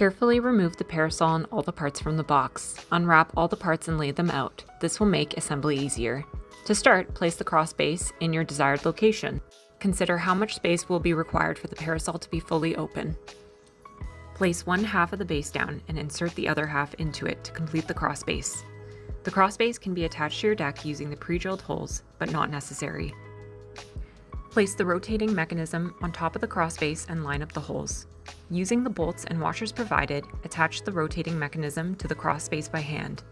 Carefully remove the parasol and all the parts from the box. Unwrap all the parts and lay them out. This will make assembly easier. To start, place the cross base in your desired location. Consider how much space will be required for the parasol to be fully open. Place one half of the base down and insert the other half into it to complete the cross base. The cross base can be attached to your deck using the pre-drilled holes, but not necessary. Place the rotating mechanism on top of the cross base and line up the holes. Using the bolts and washers provided, attach the rotating mechanism to the cross base by hand.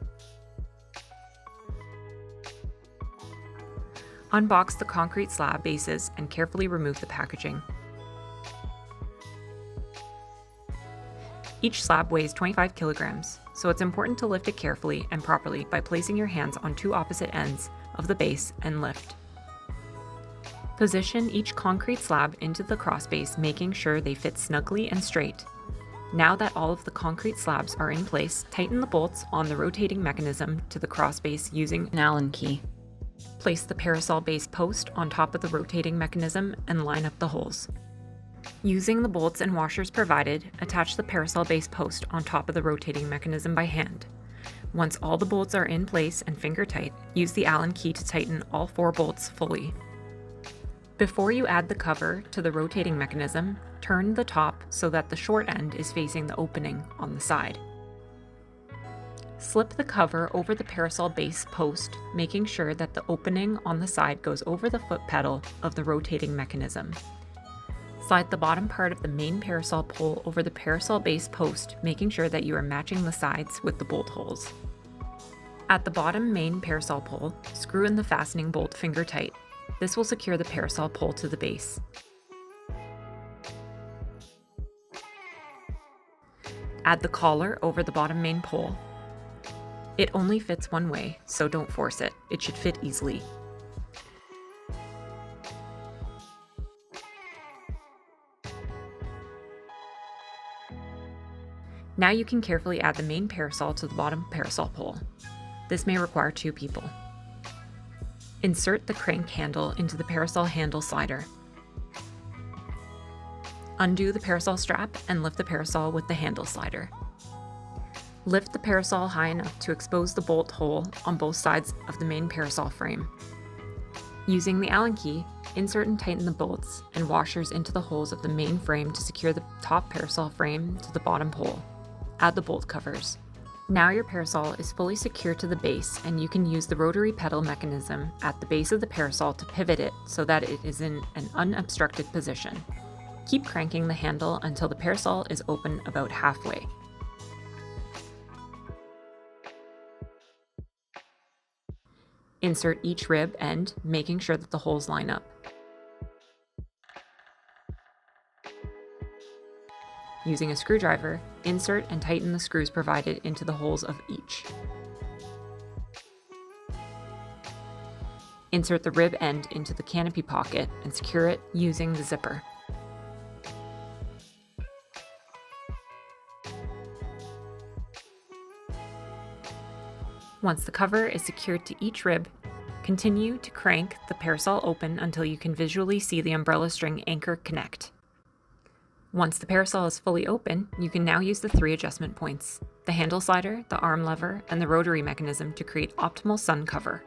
Unbox the concrete slab bases and carefully remove the packaging. Each slab weighs 25 kilograms, so it's important to lift it carefully and properly by placing your hands on two opposite ends of the base and lift. Position each concrete slab into the cross base, making sure they fit snugly and straight. Now that all of the concrete slabs are in place, tighten the bolts on the rotating mechanism to the cross base using an Allen key. Place the parasol base post on top of the rotating mechanism and line up the holes. Using the bolts and washers provided, attach the parasol base post on top of the rotating mechanism by hand. Once all the bolts are in place and finger tight, use the Allen key to tighten all 4 bolts fully. Before you add the cover to the rotating mechanism, turn the top so that the short end is facing the opening on the side. Slip the cover over the parasol base post, making sure that the opening on the side goes over the foot pedal of the rotating mechanism. Slide the bottom part of the main parasol pole over the parasol base post, making sure that you are matching the sides with the bolt holes. At the bottom main parasol pole, screw in the fastening bolt finger tight. This will secure the parasol pole to the base. Add the collar over the bottom main pole. It only fits one way, so don't force it. It should fit easily. Now you can carefully add the main parasol to the bottom parasol pole. This may require 2 people. Insert the crank handle into the parasol handle slider. Undo the parasol strap and lift the parasol with the handle slider. Lift the parasol high enough to expose the bolt hole on both sides of the main parasol frame. Using the Allen key, insert and tighten the bolts and washers into the holes of the main frame to secure the top parasol frame to the bottom pole. Add the bolt covers. Now your parasol is fully secure to the base, and you can use the rotary pedal mechanism at the base of the parasol to pivot it so that it is in an unobstructed position. Keep cranking the handle until the parasol is open about halfway. Insert each rib end, making sure that the holes line up. Using a screwdriver, insert and tighten the screws provided into the holes of each. Insert the rib end into the canopy pocket and secure it using the zipper. Once the cover is secured to each rib, continue to crank the parasol open until you can visually see the umbrella string anchor connect. Once the parasol is fully open, you can now use the 3 adjustment points, the handle slider, the arm lever, and the rotary mechanism to create optimal sun cover.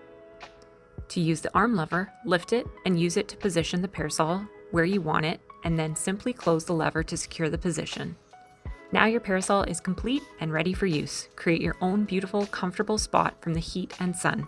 To use the arm lever, lift it and use it to position the parasol where you want it, and then simply close the lever to secure the position. Now your parasol is complete and ready for use. Create your own beautiful, comfortable spot from the heat and sun.